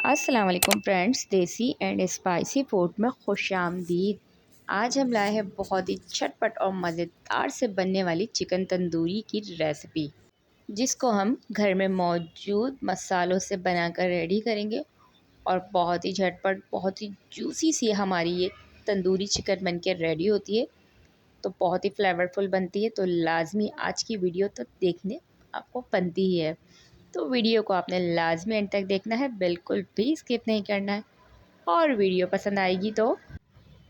अस्सलाम वालेकुम फ्रेंड्स, देसी एंड स्पाइसी फूड में खुश आमदीद। आज हम लाए हैं बहुत ही झटपट और मज़ेदार से बनने वाली चिकन तंदूरी की रेसिपी, जिसको हम घर में मौजूद मसालों से बनाकर रेडी करेंगे। और बहुत ही झटपट, बहुत ही जूसी सी हमारी ये तंदूरी चिकन बन के रेडी होती है। तो बहुत ही फ्लेवरफुल बनती है। तो लाजमी आज की वीडियो तो देखने आपको बनती ही है। तो वीडियो को आपने लाजमी एंड तक देखना है, बिल्कुल भी स्किप नहीं करना है। और वीडियो पसंद आएगी तो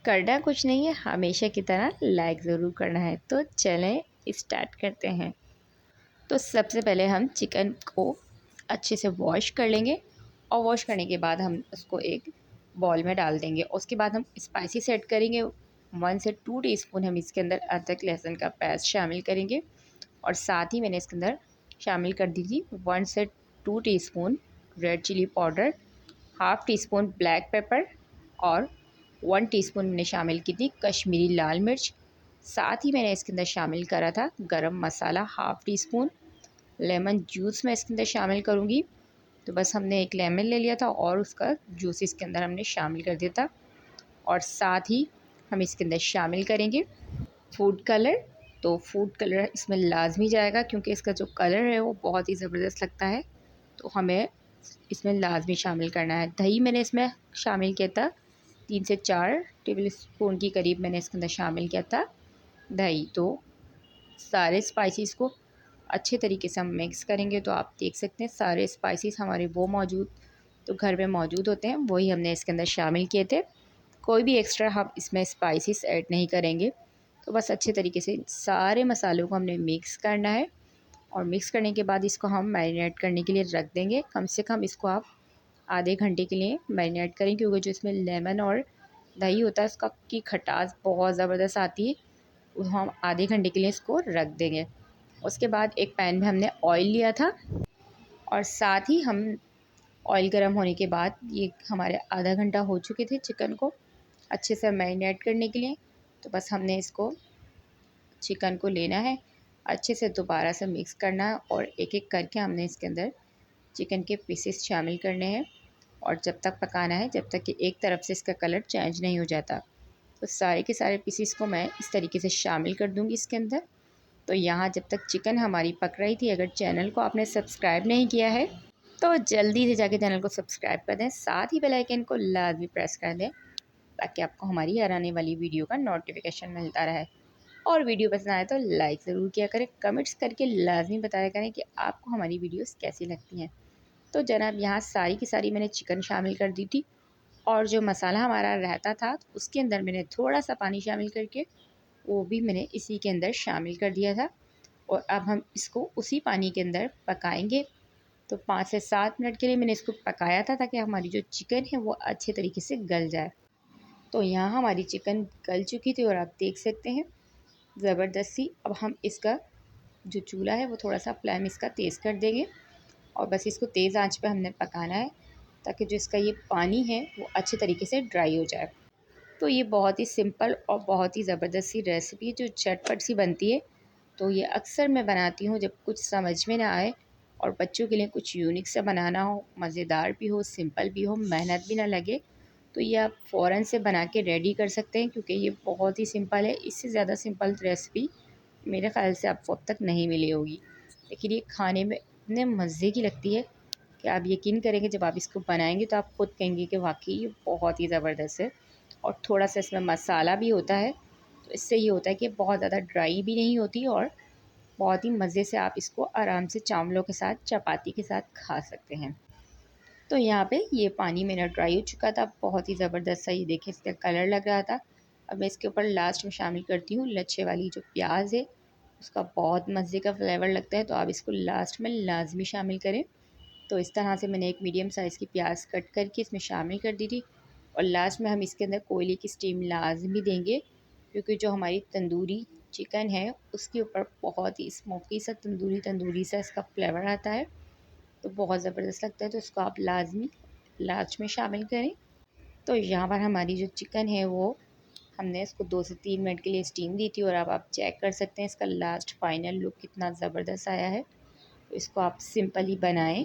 करना कुछ नहीं है, हमेशा की तरह लाइक ज़रूर करना है। तो चलें स्टार्ट करते हैं। तो सबसे पहले हम चिकन को अच्छे से वॉश कर लेंगे और वॉश करने के बाद हम उसको एक बॉल में डाल देंगे। उसके बाद हम स्पाइसी सेट करेंगे। 1 से 2 टीस्पून हम इसके अंदर अदरक लहसुन का पेस्ट शामिल करेंगे। और साथ ही मैंने इसके अंदर शामिल कर दी थी 1 से 2 teaspoon red chilli powder, half teaspoon black pepper और 1 टीस्पून मैंने शामिल की थी कश्मीरी लाल मिर्च। साथ ही मैंने इसके अंदर शामिल करा था गरम मसाला half teaspoon. Lemon juice मैं इसके अंदर शामिल करूँगी। तो बस हमने एक लेमन ले लिया था और उसका जूस इसके अंदर हमने शामिल कर दिया था। और साथ ही हम इसके अंदर शामिल करेंगे फूड कलर। तो फूड कलर इसमें लाजमी जाएगा, क्योंकि इसका जो कलर है वो बहुत ही ज़बरदस्त लगता है। तो हमें इसमें लाजमी शामिल करना है। दही मैंने इसमें शामिल किया था 3 से 4 टेबल स्पून की करीब मैंने इसके अंदर शामिल किया था दही। तो सारे स्पाइसेस को अच्छे तरीके से हम मिक्स करेंगे। तो आप देख सकते हैं सारे स्पाइसेस हमारे वो मौजूद तो घर में मौजूद होते हैं, वही हमने इसके अंदर शामिल किए थे। कोई भी एक्स्ट्रा हम इसमें स्पाइसेस ऐड नहीं करेंगे। तो बस अच्छे तरीके से सारे मसालों को हमने मिक्स करना है। और मिक्स करने के बाद इसको हम मैरिनेट करने के लिए रख देंगे। कम से कम इसको आप आधे घंटे के लिए मैरिनेट करें, क्योंकि जो इसमें लेमन और दही होता है उसका की खटास बहुत ज़बरदस्त आती है। वो हम आधे घंटे के लिए इसको रख देंगे। उसके बाद एक पैन में हमने ऑयल लिया था और साथ ही हम ऑयल गर्म होने के बाद ये हमारे आधा घंटा हो चुके थे चिकन को अच्छे से मैरिनेट करने के लिए। तो बस हमने इसको चिकन को लेना है, अच्छे से दोबारा से मिक्स करना है और एक एक करके हमने इसके अंदर चिकन के पीसेस शामिल करने हैं। और जब तक पकाना है जब तक कि एक तरफ से इसका कलर चेंज नहीं हो जाता। तो सारे के सारे पीसेस को मैं इस तरीके से शामिल कर दूंगी इसके अंदर। तो यहाँ जब तक चिकन हमारी पक रही थी, अगर चैनल को आपने सब्सक्राइब नहीं किया है तो जल्दी से जाके चैनल को सब्सक्राइब कर दें, साथ ही बेल आइकन को लाजमी प्रेस कर दें, ताकि आपको हमारी हर आने वाली वीडियो का नोटिफिकेशन मिलता रहे। और वीडियो पसंद आए तो लाइक ज़रूर किया करें, कमेंट्स करके लाजमी बताया करें कि आपको हमारी वीडियोस कैसी लगती हैं। तो जनाब यहाँ सारी की सारी मैंने चिकन शामिल कर दी थी और जो मसाला हमारा रहता था उसके अंदर मैंने थोड़ा सा पानी शामिल करके वो भी मैंने इसी के अंदर शामिल कर दिया था। और अब हम इसको उसी पानी के अंदर पकाएंगे। तो 5 से 7 मिनट के लिए मैंने इसको पकाया था, ताकि हमारी जो चिकन है वो अच्छे तरीके से गल जाए। तो यहाँ हमारी चिकन गल चुकी थी और आप देख सकते हैं ज़बरदस्ती। अब हम इसका जो चूल्हा है वो थोड़ा सा फ्लेम इसका तेज़ कर देंगे और बस इसको तेज़ आंच पे हमने पकाना है, ताकि जो इसका ये पानी है वो अच्छे तरीके से ड्राई हो जाए। तो ये बहुत ही सिंपल और बहुत ही ज़बरदस्त सी रेसिपी जो झटपट सी बनती है। तो ये अक्सर मैं बनाती हूँ जब कुछ समझ में ना आए और बच्चों के लिए कुछ यूनिक सा बनाना हो, मज़ेदार भी हो, सिंपल भी हो, मेहनत भी ना लगे। तो ये आप फ़ौरन से बना के रेडी कर सकते हैं, क्योंकि ये बहुत ही सिंपल है। इससे ज़्यादा सिंपल रेसिपी मेरे ख़्याल से आपको अब तक नहीं मिली होगी। लेकिन ये खाने में इतने मज़े की लगती है कि आप यकीन करेंगे, जब आप इसको बनाएंगे तो आप खुद कहेंगे कि वाकई ये बहुत ही ज़बरदस्त है। और थोड़ा सा इसमें मसाला भी होता है, तो इससे ये होता है कि बहुत ज़्यादा ड्राई भी नहीं होती और बहुत ही मज़े से आप इसको आराम से चावलों के साथ, चपाती के साथ खा सकते हैं। तो यहाँ पे ये पानी मेरा ड्राई हो चुका था, बहुत ही ज़बरदस्त सा ये देखिए इसका कलर लग रहा था। अब मैं इसके ऊपर लास्ट में शामिल करती हूँ लच्छे वाली जो प्याज है, उसका बहुत मज़े का फ्लेवर लगता है। तो आप इसको लास्ट में लाजमी शामिल करें। तो इस तरह से मैंने एक मीडियम साइज़ की प्याज कट करके इसमें शामिल कर दी थी। और लास्ट में हम इसके अंदर कोयले की स्टीम लाजमी देंगे, क्योंकि जो हमारी तंदूरी चिकन है उसके ऊपर बहुत ही स्मोकी सा तंदूरी तंदूरी सा इसका फ्लेवर आता है। तो बहुत ज़बरदस्त लगता है। तो इसको आप लाजमी लास्ट में शामिल करें। तो यहाँ पर हमारी जो चिकन है वो हमने इसको 2 से 3 मिनट के लिए स्टीम दी थी और अब आप चेक कर सकते हैं इसका लास्ट फाइनल लुक कितना ज़बरदस्त आया है। तो इसको आप सिंपली बनाएं